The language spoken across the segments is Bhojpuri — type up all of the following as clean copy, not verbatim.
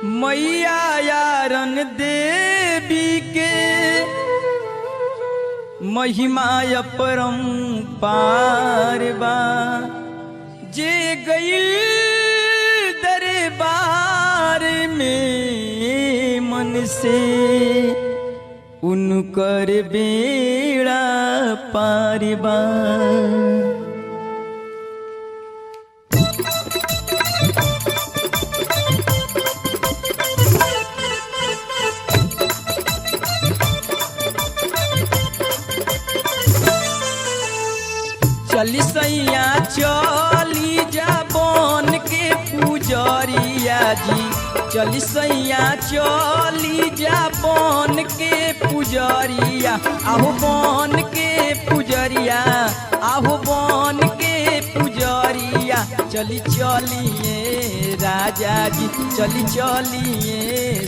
मैया यारन देवी के महिमा अपरंपार बा। जे गईल दरबार में मन से उनकर बेड़ा पार बा। चली सैया चली जा बन के पुजरिया जी। चली सैया चली जा बन के पुजरिया। आहो बन के पुजरिया, आहो बन के पुजरिया। चली चलिए राजा जी, चली चलिए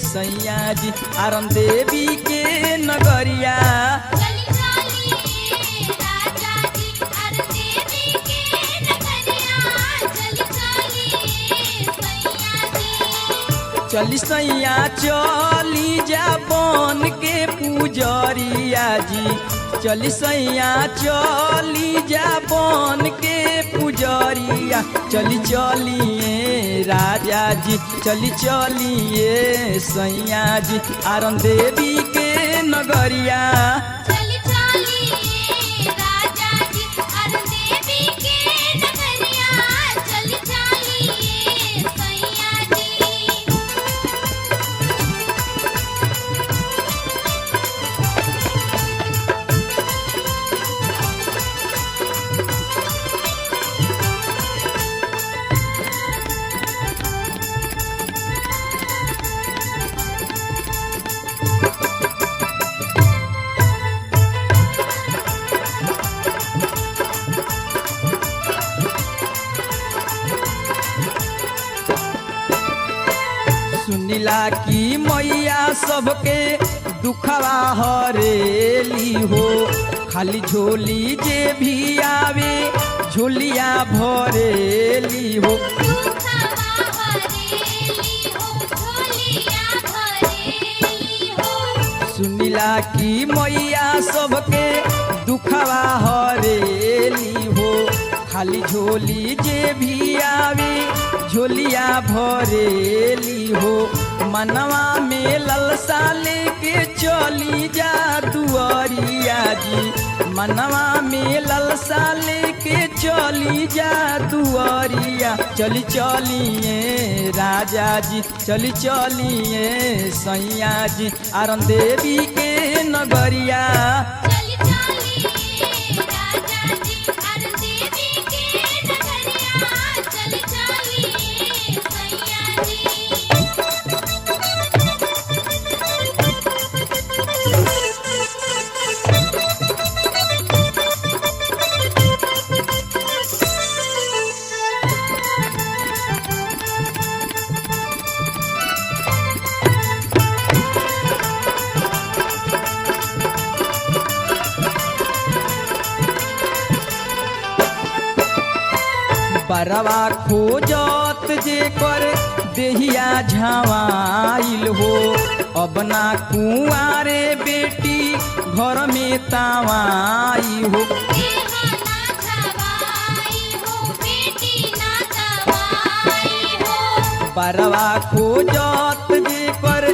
सैया जी, आरन देवी के नगरिया। चली सैया चली जा बन के पुजरिया जी। चली सैया चली जा बन के पुजरिया। चली चलिए राजा जी, चली चलिए सैया जी, आरन देवी के नगरिया। सुनिला की मैया सबके दुखवा हरेली हो। खाली झोली जे भी आवे झोलिया भरेली हो। सुनिला की मैया सबके दुखवा हरेली हो। खाली झोली जे भी आवे झोलिया भरेली हो। मनवा में ललसा लेके चली जा दुआरिया जी। मनवा में ललसा लेके चली जा दुआरिया। चली चलिए राजा जी, चली चलिए सैया जी, आरन देवी के नगरिया। बरवा खोजत जे कर देहिया झावाइल हो। अब ना कुंवारे बेटी घर में तावाई हो। बरवा खोजत जे कर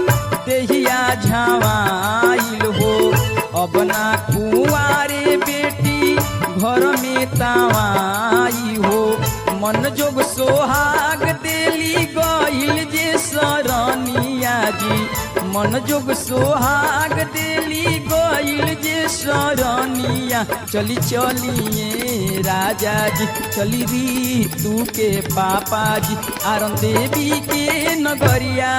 देहिया झावाइल हो। अब ना कुंवारे बेटी घर में तावाई हो। मन जोग सोहाग देली गईल जे सरनिया जी। मन जोग सोहाग देली गईल जे सरनिया। चली चलिए राजा जी, चली रीतू के पापा जी, आरन देवी के नगरिया।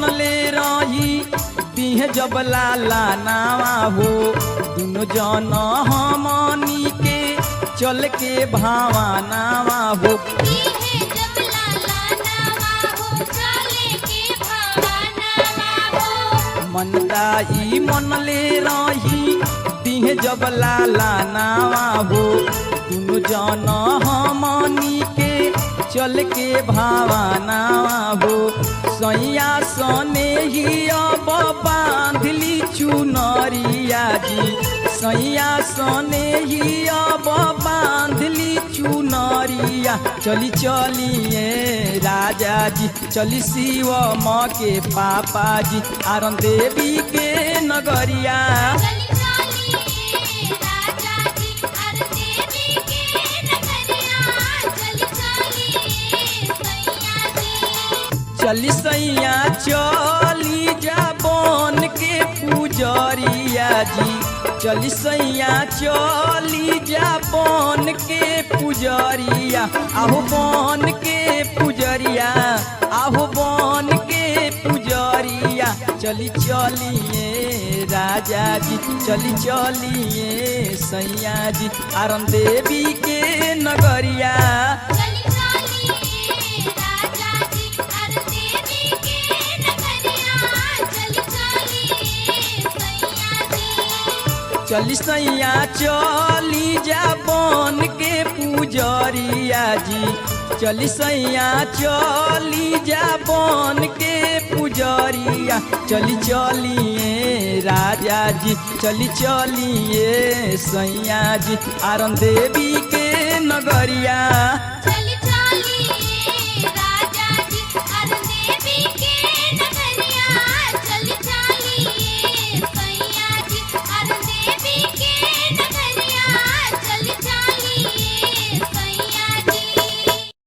मनले रही दिहे जब लाला नावा हो दुनो जन हमनी के चल के भावा नावा हो मनदाई मनले रही दिहे जब लाला नावा हो दुनो जन हमनी के चल के भावा नावा हो सैया सने ही अब बांधली चुनरिया जी सैया सने ही अब बांधली चुनरिया चली चलिए राजा जी चली शिव माँ के पापा जी आरन देवी के नगरिया चली सैया चली जा बन के पुजरिया जी चली सैया चली जा बन के पुजरिया आहो बन के पुजरिया आहो बन के पुजरिया चली चलिए राजा जी चली चलिए सैया जी आरन देवी के नगरिया चली सैया चली जा बन के पुजरिया जी चली सैया चली जा बन के पुजरिया चली चलिए राजा जी चली चलिए सैया जी आरन देवी के नगरिया।